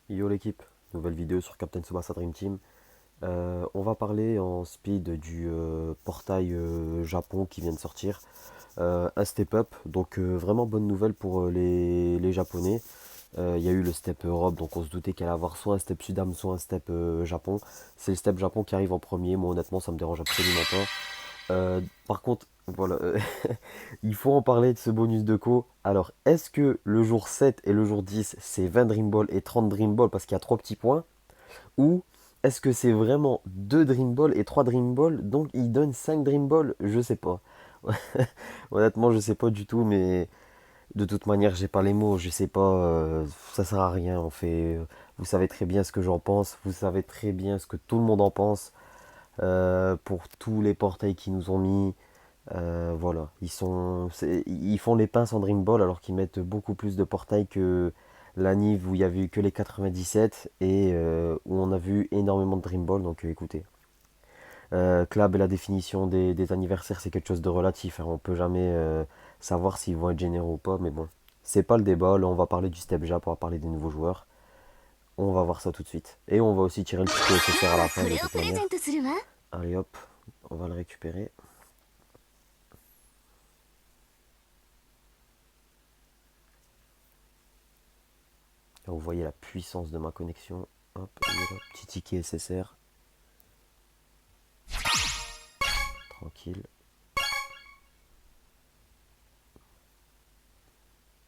Yo l'équipe, nouvelle vidéo sur Captain Tsubasa Dream Team. On va parler en speed du portail Japon qui vient de sortir. Un step up, donc vraiment bonne nouvelle pour les Japonais. Il y a eu le step Europe, donc on se doutait qu'elle allait avoir soit un step Sudam, soit un step Japon. C'est le step Japon qui arrive en premier, moi honnêtement ça me dérange absolument pas. Par contre, voilà, il faut en parler de ce bonus de co. Alors, est-ce que le jour 7 et le jour 10, c'est 20 Dream Ball et 30 Dream Ball parce qu'il y a 3 petits points? Ou est-ce que c'est vraiment 2 Dream Ball et 3 Dream Ball, donc il donne 5 Dream Ball? Je sais pas. Honnêtement, je sais pas du tout, mais de toute manière, j'ai pas les mots, je sais pas, ça sert à rien. Vous savez très bien ce que j'en pense, vous savez très bien ce que tout le monde en pense. Pour tous les portails qu'ils nous ont mis. Voilà, ils font les pinces en Dream Ball alors qu'ils mettent beaucoup plus de portails que la Nive où il y a eu que les 97 et où on a vu énormément de Dream Ball. Donc écoutez, Club et la définition des anniversaires c'est quelque chose de relatif, hein. On peut jamais savoir s'ils vont être généraux ou pas, mais bon, c'est pas le débat. Là on va parler du Step Jap, on va parler des nouveaux joueurs. On va voir ça tout de suite. Et on va aussi tirer le petit nécessaire à la fin de toute manière. Allez hop, on va le récupérer. Là, vous voyez la puissance de ma connexion. Hop, il est là. Petit ticket SSR. Tranquille.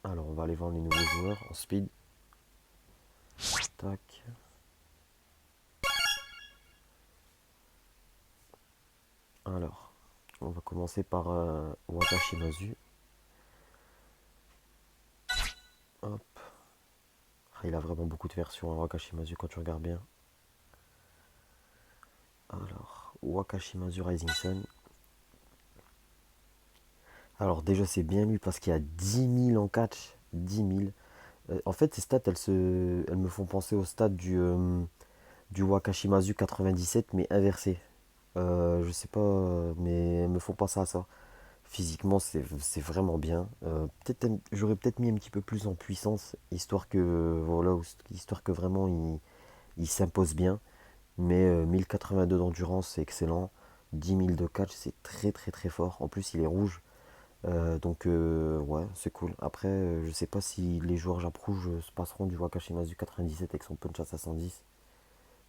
Alors, on va aller voir les nouveaux joueurs en speed. Tac. Alors, on va commencer par Wakashimazu. Hop. Ah, il a vraiment beaucoup de versions, hein, Wakashimazu, quand tu regardes bien. Alors, Wakashimazu Rising Sun. Alors, déjà, c'est bien lui parce qu'il y a 10 000 en catch. 10 000. En fait, ces stats, elles me font penser aux stats du Wakashimazu 97, mais inversé. Je sais pas, mais elles me font penser à ça. Physiquement, c'est vraiment bien. J'aurais peut-être mis un petit peu plus en puissance, histoire que, voilà, histoire que vraiment il s'impose bien. Mais 1082 d'endurance, c'est excellent. 10 000 de catch, c'est très très très fort. En plus, il est rouge. Donc, ouais, c'est cool. Après, je sais pas si les joueurs Jap rouge se passeront du Wakashimazu 97 avec son punch à 510.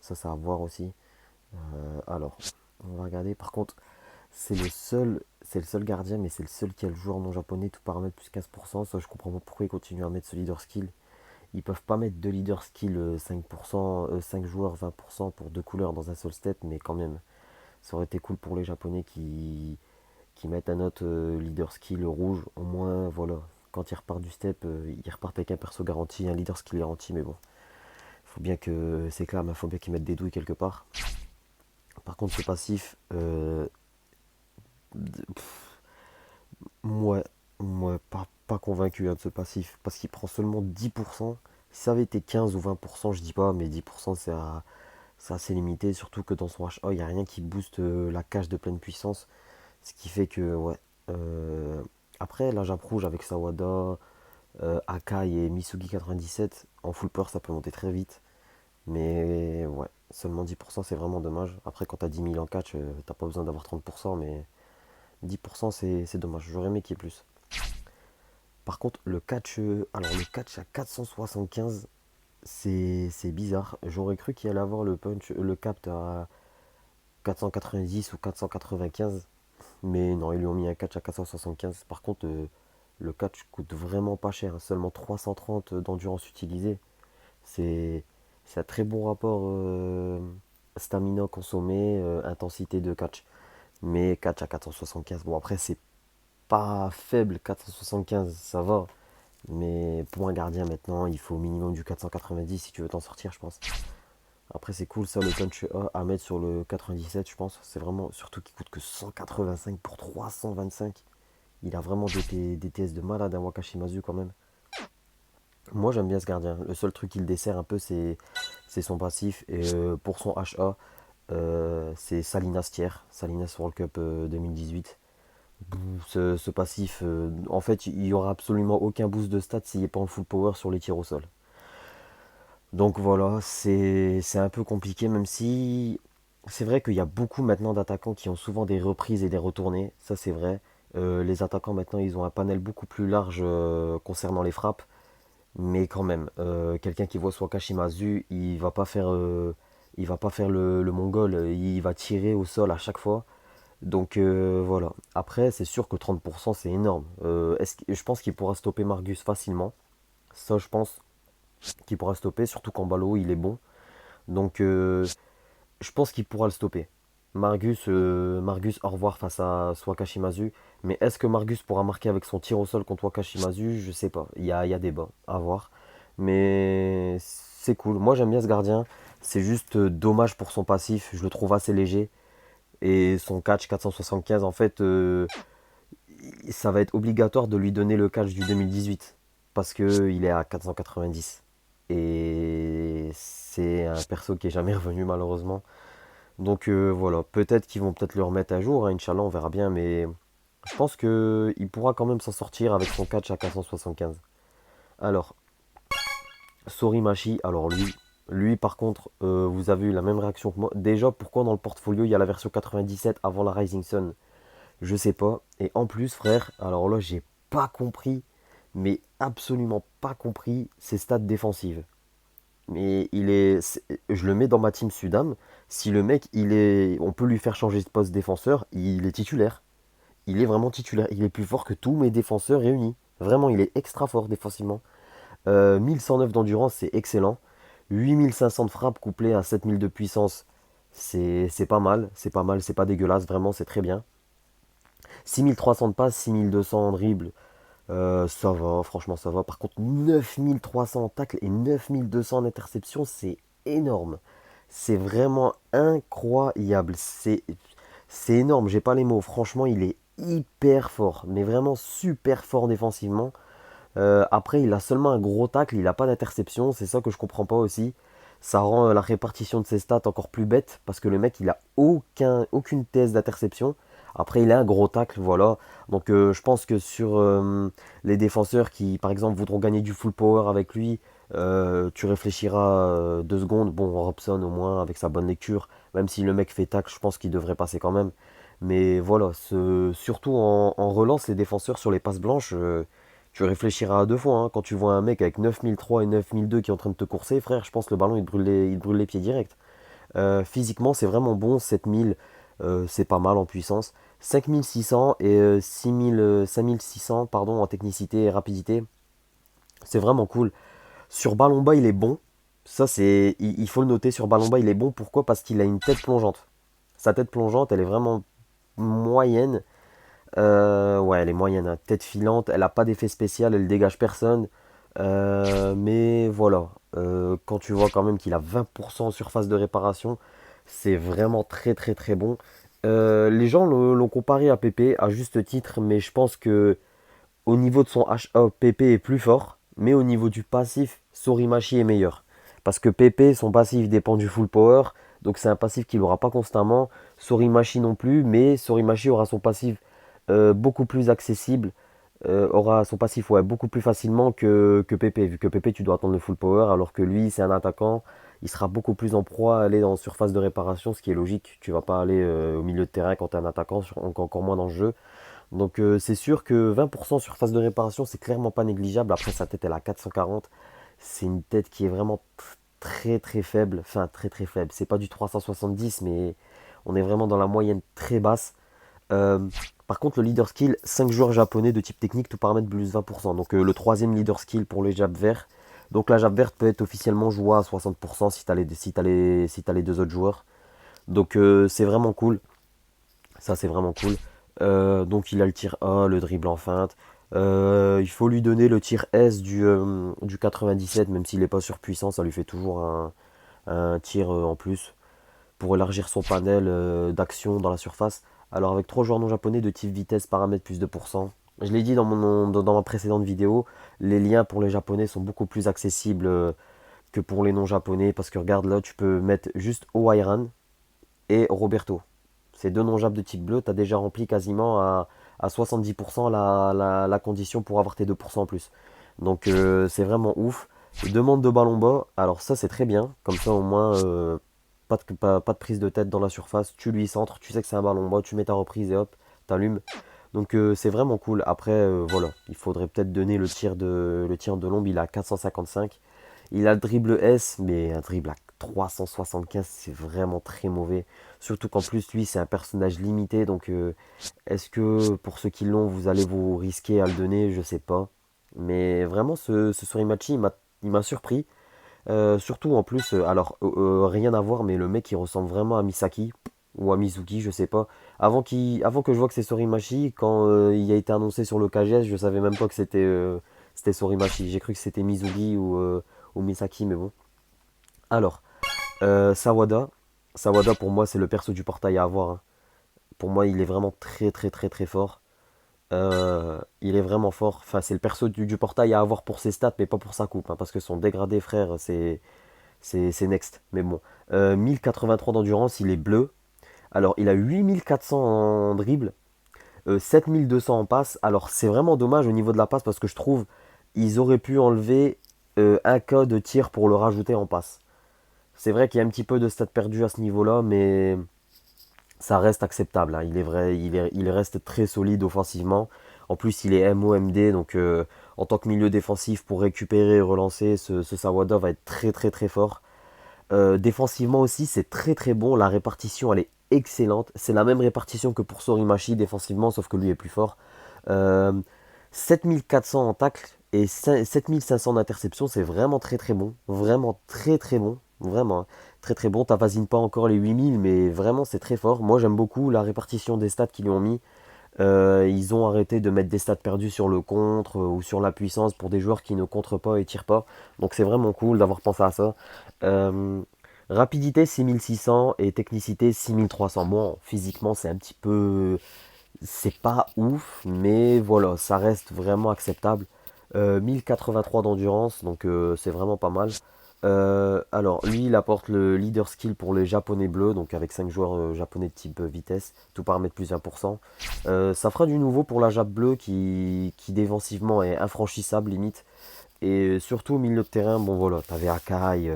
Ça à voir aussi. Alors, on va regarder. Par contre, c'est le seul gardien, mais c'est le seul qui a le joueur non japonais, tout paramètre plus 15%. Ça, je comprends pas pourquoi ils continuent à mettre ce leader skill. Ils peuvent pas mettre deux leader skill 5%, 5 joueurs 20% pour deux couleurs dans un seul step, mais quand même, ça aurait été cool pour les japonais qui mettent un autre leader skill rouge. Au moins, voilà, quand ils repartent du step, ils repartent avec un perso garanti, un leader skill garanti, mais bon, faut bien que c'est clair, mais faut bien qu'ils mettent des douilles quelque part. Par contre, ce passif, moi, pas convaincu hein, de ce passif parce qu'il prend seulement 10%. Si ça avait été 15 ou 20%, je dis pas, mais 10% c'est assez limité. Surtout que dans son HA, il n'y a rien qui booste la cage de pleine puissance. Ce qui fait que, ouais. euh, Après, la Jap rouge avec Sawada, Akai et Misugi 97, en full power, ça peut monter très vite. Mais ouais, seulement 10%, c'est vraiment dommage. Après, quand t'as 10 000 en catch, t'as pas besoin d'avoir 30%, mais 10% c'est dommage. J'aurais aimé qu'il y ait plus. Par contre, le catch à 475, c'est bizarre. J'aurais cru qu'il allait avoir le punch, le capt à 490 ou 495, mais non, ils lui ont mis un catch à 475. Par contre, le catch coûte vraiment pas cher, hein, seulement 330 d'endurance utilisée. C'est c'est un très bon rapport stamina consommé, intensité de catch. Mais catch à 475, bon après c'est pas faible, 475 ça va. Mais pour un gardien maintenant, il faut au minimum du 490 si tu veux t'en sortir, je pense. Après, c'est cool ça, le punch A à mettre sur le 97, je pense. C'est vraiment, surtout qu'il coûte que 185 pour 325. Il a vraiment des TS de malade à Wakashimazu quand même. Moi, j'aime bien ce gardien. Le seul truc qu'il dessert un peu, c'est son passif. Et pour son HA, c'est Salinas Tier, Salinas World Cup 2018. Ce passif, en fait, il n'y aura absolument aucun boost de stats s'il n'est pas en full power sur les tirs au sol. Donc voilà, c'est un peu compliqué, même si c'est vrai qu'il y a beaucoup maintenant d'attaquants qui ont souvent des reprises et des retournées, ça c'est vrai. Les attaquants maintenant ils ont un panel beaucoup plus large concernant les frappes, mais quand même, quelqu'un qui voit Swaka Shimazu, il va pas faire le mongol, il va tirer au sol à chaque fois. Donc voilà. Après, c'est sûr que 30% c'est énorme. Je pense qu'il pourra stopper Margus facilement. Ça, je pense qu'il pourra stopper, surtout qu'en ballot, il est bon. Donc je pense qu'il pourra le stopper. Margus, au revoir face à Swakashimazu. Mais est-ce que Margus pourra marquer avec son tir au sol contre Wakashimazu? Je sais pas. Il y a débat à voir. Mais c'est cool. Moi j'aime bien ce gardien. C'est juste dommage pour son passif. Je le trouve assez léger. Et son catch 475, en fait, ça va être obligatoire de lui donner le catch du 2018. Parce qu'il est à 490. Et c'est un perso qui est jamais revenu malheureusement. Donc voilà, peut-être qu'ils vont peut-être le remettre à jour, hein, Inch'Allah, on verra bien, mais je pense qu'il pourra quand même s'en sortir avec son catch à 475. Alors, Sorimachi, alors lui par contre, vous avez eu la même réaction que moi. Déjà, pourquoi dans le portfolio il y a la version 97 avant la Rising Sun? Je sais pas. Et en plus, frère, alors là, j'ai pas compris, mais absolument pas compris ses stats défensives. Mais je le mets dans ma team Sudam. Si le mec, on peut lui faire changer de poste défenseur, il est titulaire. Il est vraiment titulaire. Il est plus fort que tous mes défenseurs réunis. Vraiment, il est extra fort défensivement. 1109 d'endurance, c'est excellent. 8500 de frappe couplé à 7000 de puissance, c'est pas mal. C'est pas mal, c'est pas dégueulasse. Vraiment, c'est très bien. 6300 de passe, 6200 en dribble. Ça va, franchement, ça va. Par contre, 9300 en tacle et 9200 en interception, c'est énorme. C'est vraiment incroyable. C'est énorme, j'ai pas les mots. Franchement, il est hyper fort, mais vraiment super fort défensivement. Après, il a seulement un gros tacle, il n'a pas d'interception. C'est ça que je comprends pas aussi. Ça rend la répartition de ses stats encore plus bête parce que le mec, il a aucune thèse d'interception. Après, il a un gros tacle, voilà. Donc, je pense que sur les défenseurs qui, par exemple, voudront gagner du full power avec lui, tu réfléchiras 2 secondes. Bon, Robson, au moins, avec sa bonne lecture, même si le mec fait tacle, je pense qu'il devrait passer quand même. Mais voilà, surtout en relance, les défenseurs sur les passes blanches, tu réfléchiras à 2 fois, hein. Quand tu vois un mec avec 9003 et 9002 qui est en train de te courser, frère, je pense que le ballon il te brûle les pieds direct. Physiquement, c'est vraiment bon. 7000, c'est pas mal en puissance. 5600 et 5600 pardon, en technicité et rapidité, c'est vraiment cool. Sur ballon bas, il est bon. Ça, il faut le noter. Sur ballon bas, il est bon. Pourquoi? Parce qu'il a une tête plongeante. Sa tête plongeante, elle est vraiment moyenne. Ouais, elle est moyenne, hein. Tête filante, elle a pas d'effet spécial, elle dégage personne. Mais voilà, quand tu vois quand même qu'il a 20% en surface de réparation, c'est vraiment très très très bon. Les gens l'ont comparé à PP à juste titre, mais je pense que au niveau de son HA, PP est plus fort, mais au niveau du passif, Sorimachi est meilleur. Parce que PP, son passif dépend du full power, donc c'est un passif qu'il n'aura pas constamment. Sorimachi non plus, mais Sorimachi aura son passif beaucoup plus accessible, aura son passif ouais, beaucoup plus facilement que PP, vu que PP tu dois attendre le full power, alors que lui c'est un attaquant, il sera beaucoup plus en proie à aller en surface de réparation, ce qui est logique, tu vas pas aller au milieu de terrain quand tu es un attaquant, encore moins dans le jeu. Donc c'est sûr que 20% surface de réparation, c'est clairement pas négligeable. Après sa tête elle a 440, c'est une tête qui est vraiment très très faible, enfin très très faible. C'est pas du 370, mais on est vraiment dans la moyenne très basse. Euh, Par contre, le leader skill, 5 joueurs japonais de type technique, tout paramètre plus 20%. Donc le troisième leader skill pour les jabs verts. Donc la jab verte peut être officiellement jouée à 60% si t'as les 2 autres joueurs. Donc c'est vraiment cool. Ça, c'est vraiment cool. Donc il a le tir A, le dribble en feinte. Il faut lui donner le tir S du 97, même s'il n'est pas surpuissant, ça lui fait toujours un tir en plus pour élargir son panel d'action dans la surface. Alors avec 3 joueurs non japonais de type vitesse, paramètres plus 2%. Je l'ai dit dans ma précédente vidéo, les liens pour les japonais sont beaucoup plus accessibles que pour les non japonais. Parce que regarde là, tu peux mettre juste Oairan et Roberto. Ces 2 non-jabs de type bleu, tu as déjà rempli quasiment à 70% la condition pour avoir tes 2% en plus. Donc c'est vraiment ouf. Demande de ballon bas, alors ça c'est très bien, comme ça au moins pas de prise de tête dans la surface, tu lui centres, tu sais que c'est un ballon bas, tu mets ta reprise et hop, t'allumes. Donc c'est vraiment cool. Après voilà, il faudrait peut-être donner le tir de l'ombre, il a 455. Il a le dribble S, mais un dribble à 375, c'est vraiment très mauvais. Surtout qu'en plus lui c'est un personnage limité, donc est-ce que pour ceux qui l'ont, vous allez vous risquer à le donner? Je sais pas. Mais vraiment ce Sorimachi, il m'a surpris. Surtout en plus, alors rien à voir, mais le mec il ressemble vraiment à Misaki ou à Mizuki, je sais pas. Avant que je vois que c'est Sorimachi, quand il a été annoncé sur le KGS, je savais même pas que c'était Sorimachi. J'ai cru que c'était Mizuki ou Misaki, mais bon. Alors, Sawada. Sawada pour moi c'est le perso du portail à avoir, hein. Pour moi il est vraiment très très très très fort. Il est vraiment fort. Enfin c'est le perso du portail à avoir pour ses stats, mais pas pour sa coupe, hein, parce que son dégradé frère c'est next. Mais bon. 1083 d'endurance, il est bleu. Alors, il a 8400 en dribble, 7200 en passe. Alors, c'est vraiment dommage au niveau de la passe parce que je trouve ils auraient pu enlever un cas de tir pour le rajouter en passe. C'est vrai qu'il y a un petit peu de stats perdus à ce niveau-là, mais ça reste acceptable, hein. Il est vrai, il reste très solide offensivement. En plus, il est MOMD, donc en tant que milieu défensif pour récupérer et relancer, ce Sawada va être très très très fort. Défensivement aussi, c'est très très bon. La répartition, elle est excellente. C'est la même répartition que pour Sorimachi défensivement, sauf que lui est plus fort. Euh, 7400 en tacle et 7500 d'interception, c'est vraiment très très bon. Vraiment très très bon. Vraiment, hein. Très très bon. T'avoisines pas encore les 8000, mais vraiment c'est très fort. Moi j'aime beaucoup la répartition des stats qu'ils lui ont mis. Ils ont arrêté de mettre des stats perdus sur le contre ou sur la puissance pour des joueurs qui ne contrent pas et tirent pas. Donc c'est vraiment cool d'avoir pensé à ça. Euh, Rapidité 6600 et technicité 6300. Bon, physiquement c'est un petit peu... C'est pas ouf, mais voilà, ça reste vraiment acceptable. 1083 d'endurance, donc c'est vraiment pas mal. Alors, lui, il apporte le leader skill pour les japonais bleus, donc avec 5 joueurs japonais de type vitesse, tout paramètre plus 1%. Ça fera du nouveau pour la Jap bleue qui défensivement est infranchissable limite. Et surtout au milieu de terrain, bon voilà, t'avais Akai,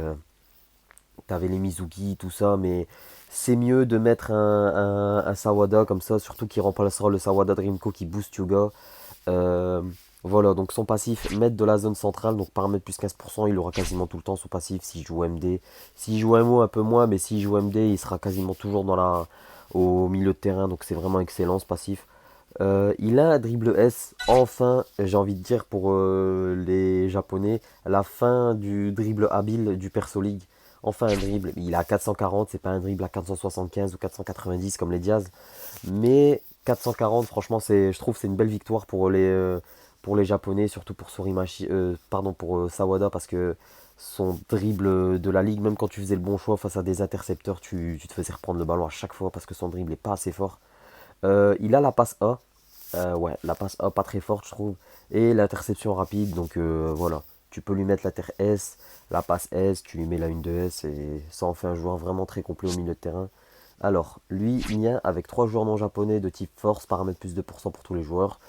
t'avais les Mizuki, tout ça, mais c'est mieux de mettre un Sawada comme ça, surtout qui remplacera le Sawada Dreamco qui booste Yuga. Euh, voilà, donc son passif, mettre de la zone centrale, donc paramètre plus 15%, il aura quasiment tout le temps son passif s'il joue MD. S'il joue MO un peu moins, mais s'il joue MD, il sera quasiment toujours au milieu de terrain, donc c'est vraiment excellent ce passif. Il a un dribble S, enfin, j'ai envie de dire pour les japonais, la fin du dribble habile du Perso League. Enfin un dribble, il a 440, c'est pas un dribble à 475 ou 490 comme les Diaz, mais 440, franchement, je trouve que c'est une belle victoire pour les Japonais, surtout pour Sorimachi, pardon, pour Sawada, parce que son dribble de la ligue, même quand tu faisais le bon choix face à des intercepteurs, tu te faisais reprendre le ballon à chaque fois parce que son dribble est pas assez fort. Il a la passe A, ouais, la passe A pas très forte, je trouve, et l'interception rapide, donc voilà. Tu peux lui mettre la terre S, la passe S, tu lui mets la une de S, et ça en fait un joueur vraiment très complet au milieu de terrain. Alors, lui, il vient avec 3 joueurs non japonais de type force, paramètre plus 2% pour tous les joueurs.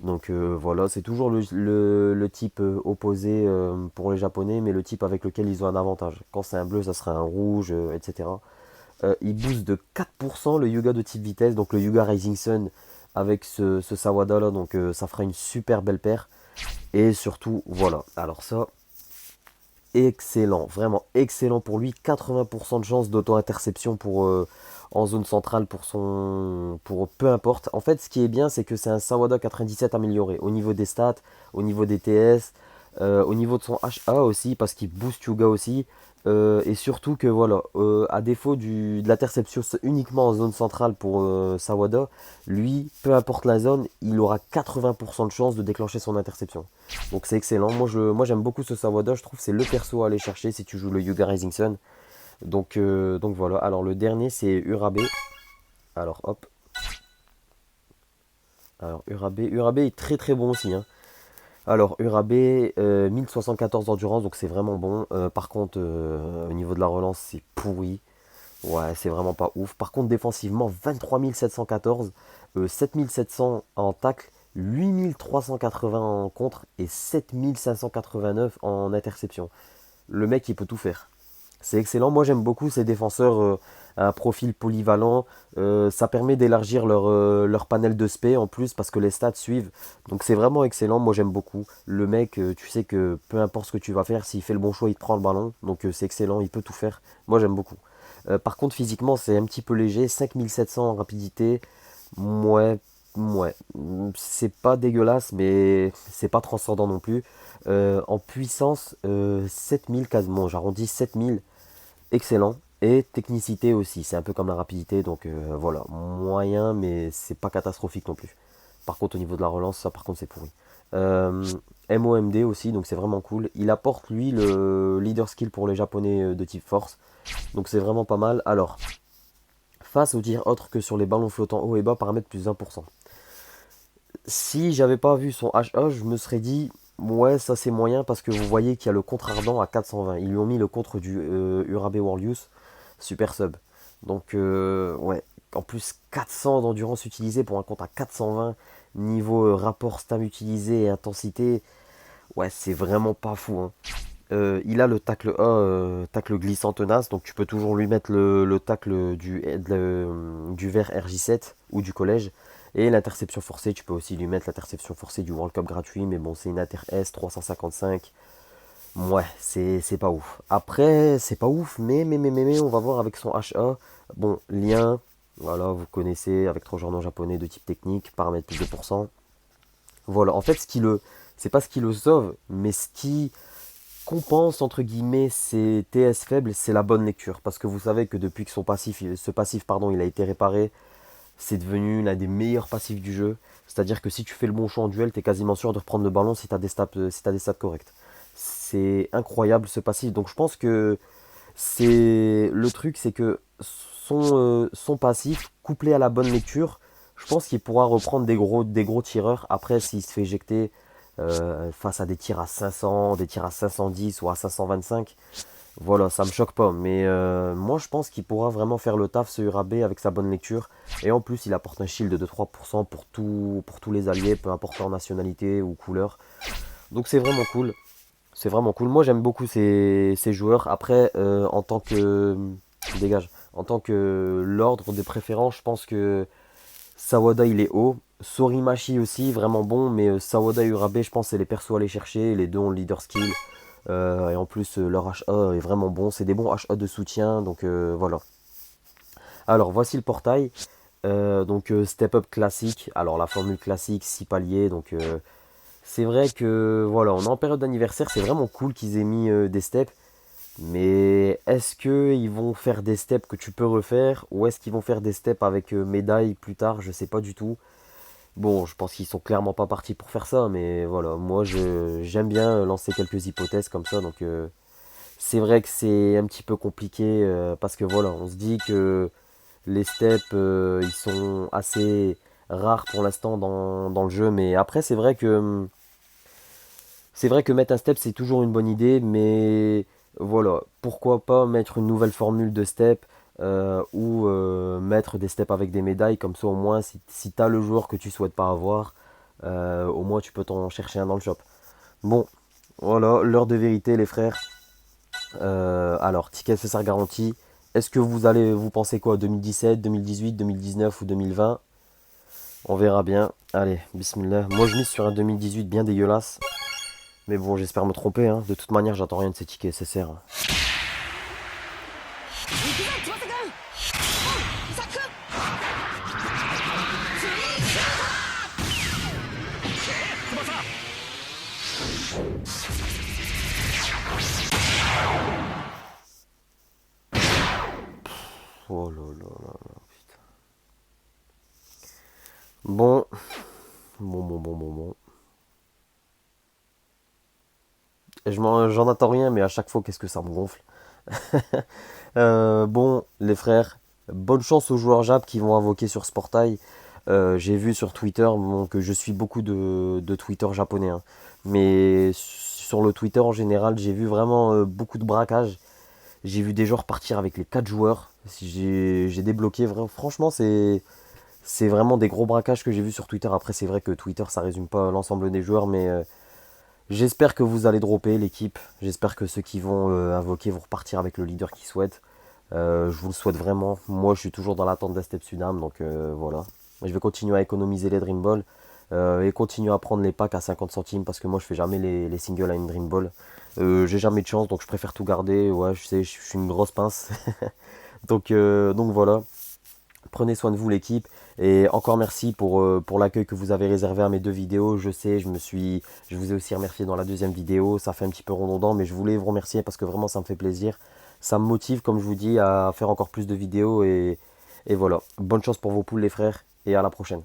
Donc voilà, c'est toujours le type opposé pour les japonais, mais le type avec lequel ils ont un avantage. Quand c'est un bleu, ça sera un rouge, etc. Il booste de 4% le Yuga de type vitesse, donc le Yuga Rising Sun avec ce Sawada là, donc ça fera une super belle paire. Et surtout, voilà, alors ça, excellent, vraiment excellent pour lui. 80% de chance d'auto-interception en zone centrale pour peu importe. En fait, ce qui est bien, c'est que c'est un Sawada 97 amélioré au niveau des stats, au niveau des TS, au niveau de son HA aussi, parce qu'il booste Yuga aussi. Et surtout que voilà, à défaut de l'interception uniquement en zone centrale pour Sawada, lui, peu importe la zone, il aura 80% de chance de déclencher son interception. Donc c'est excellent. Moi j'aime beaucoup ce Sawada. Je trouve que c'est le perso à aller chercher si tu joues le Yuga Rising Sun. Donc voilà. Alors le dernier c'est Urabe. Alors hop. Alors Urabe est très très bon aussi, hein. Alors Urabe, 1074 d'endurance, donc c'est vraiment bon. Par contre, au niveau de la relance, c'est pourri. Ouais, c'est vraiment pas ouf. Par contre, défensivement, 23 714, 7700 en tacle 8380 en contre et 7589 en interception. Le mec, il peut tout faire. C'est excellent. Moi, j'aime beaucoup ces défenseurs à un profil polyvalent. Ça permet d'élargir leur panel de spé en plus parce que les stats suivent. Donc, c'est vraiment excellent. Moi, j'aime beaucoup. Le mec, tu sais que peu importe ce que tu vas faire, s'il fait le bon choix, il te prend le ballon. Donc, c'est excellent. Il peut tout faire. Moi, j'aime beaucoup. Par contre, physiquement, c'est un petit peu léger. 5700 en rapidité. Ouais, ouais. C'est pas dégueulasse, mais c'est pas transcendant non plus. En puissance, 7000 quasiment. J'arrondis 7000. Excellent. Et technicité aussi, c'est un peu comme la rapidité, donc voilà, moyen, mais c'est pas catastrophique non plus. Par contre, au niveau de la relance, ça par contre c'est pourri. Euh, MOMD aussi, donc c'est vraiment cool. Il apporte lui le leader skill pour les japonais de type force, donc c'est vraiment pas mal. Alors, face aux tirs autres que sur les ballons flottants haut et bas, paramètre plus 1%. Si j'avais pas vu son HA, je me serais dit, ouais, ça c'est moyen parce que vous voyez qu'il y a le contre ardent à 420. Ils lui ont mis le contre du Urabe Warlius, super sub. Donc, ouais, en plus 400 d'endurance utilisée pour un contre à 420, niveau rapport stam utilisé et intensité, ouais, c'est vraiment pas fou, hein. Il a le tacle A, tacle glissant tenace, donc tu peux toujours lui mettre le tacle du vert RJ7 ou du collège. Et l'interception forcée, tu peux aussi lui mettre l'interception forcée du World Cup gratuit, mais bon, c'est une Inter S 355. Ouais, c'est pas ouf. Après, c'est pas ouf, mais, on va voir avec son HA. Bon, lien, voilà, vous connaissez, avec trois journaux japonais de type technique, paramètre plus 2%. Voilà, en fait, c'est pas ce qui le sauve, mais ce qui compense entre guillemets ces TS faibles, c'est la bonne lecture. Parce que vous savez que depuis que ce passif pardon, il a été réparé, c'est devenu l'un des meilleurs passifs du jeu. C'est-à-dire que si tu fais le bon choix en duel, tu es quasiment sûr de reprendre le ballon si tu as des stats correctes. C'est incroyable ce passif. Donc je pense que c'est le truc, c'est que son passif, couplé à la bonne lecture, je pense qu'il pourra reprendre des gros tireurs. Après, s'il se fait éjecter face à des tirs à 500, des tirs à 510 ou à 525, voilà, ça me choque pas. Mais moi, je pense qu'il pourra vraiment faire le taf, ce Urabe, avec sa bonne lecture. Et en plus, il apporte un shield de 3% pour tous les alliés, peu importe leur nationalité ou couleur. Donc c'est vraiment cool. C'est vraiment cool. Moi, j'aime beaucoup ces joueurs. Après, en tant que... Dégage. En tant que l'ordre de préférence, je pense que Sawada, il est haut. Sorimachi aussi, vraiment bon. Mais Sawada et Urabe, je pense que c'est les persos à aller chercher. Les deux ont le leader skill. Et en plus, leur HA est vraiment bon. C'est des bons HA de soutien. Donc voilà. Alors, voici le portail. Donc, step up classique. Alors, la formule classique, 6 paliers. Donc, c'est vrai que voilà, on est en période d'anniversaire, c'est vraiment cool qu'ils aient mis des steps. Mais est-ce qu'ils vont faire des steps que tu peux refaire ou est-ce qu'ils vont faire des steps avec médaille plus tard? Je sais pas du tout. Bon, je pense qu'ils sont clairement pas partis pour faire ça, mais voilà, moi j'aime bien lancer quelques hypothèses comme ça. Donc c'est vrai que c'est un petit peu compliqué parce que voilà, on se dit que les steps ils sont assez rares pour l'instant dans le jeu, mais après c'est vrai que mettre un step, c'est toujours une bonne idée, mais voilà, pourquoi pas mettre une nouvelle formule de step ou mettre des steps avec des médailles, comme ça au moins, si tu as le joueur que tu souhaites pas avoir, au moins tu peux t'en chercher un dans le shop. Bon, voilà, l'heure de vérité, les frères. Alors, ticket SSR garanti. Est-ce que vous pensez quoi? 2017, 2018, 2019 ou 2020? On verra bien. Allez, bismillah. Moi, je mise sur un 2018 bien dégueulasse. Mais bon, j'espère me tromper, hein. De toute manière, j'attends rien de ces tickets SSR. Oh là là là là, putain. Bon, bon. J'en attends rien, mais à chaque fois, qu'est-ce que ça me gonfle. Bon, les frères, bonne chance aux joueurs Jap qui vont invoquer sur ce portail. J'ai vu sur Twitter bon, que je suis beaucoup de Twitter japonais, hein. Mais sur le Twitter en général, j'ai vu vraiment beaucoup de braquages. J'ai vu des joueurs partir avec les 4 joueurs. J'ai débloqué, franchement, C'est vraiment des gros braquages que j'ai vus sur Twitter. Après, c'est vrai que Twitter, ça résume pas l'ensemble des joueurs, mais j'espère que vous allez dropper l'équipe. J'espère que ceux qui vont invoquer vont repartir avec le leader qu'ils souhaitent. Je vous le souhaite vraiment. Moi, je suis toujours dans l'attente d'Astep Sudam, donc voilà. Je vais continuer à économiser les Dream Ball et continuer à prendre les packs à 50 centimes parce que moi, je fais jamais les singles à une Dream Ball. J'ai jamais de chance, donc je préfère tout garder. Ouais, je sais, je suis une grosse pince. Donc voilà. Prenez soin de vous l'équipe et encore merci pour l'accueil que vous avez réservé à mes deux vidéos. Je sais, je vous ai aussi remercié dans la deuxième vidéo. Ça fait un petit peu redondant, mais je voulais vous remercier parce que vraiment ça me fait plaisir. Ça me motive, comme je vous dis, à faire encore plus de vidéos et voilà. Bonne chance pour vos poules les frères et à la prochaine.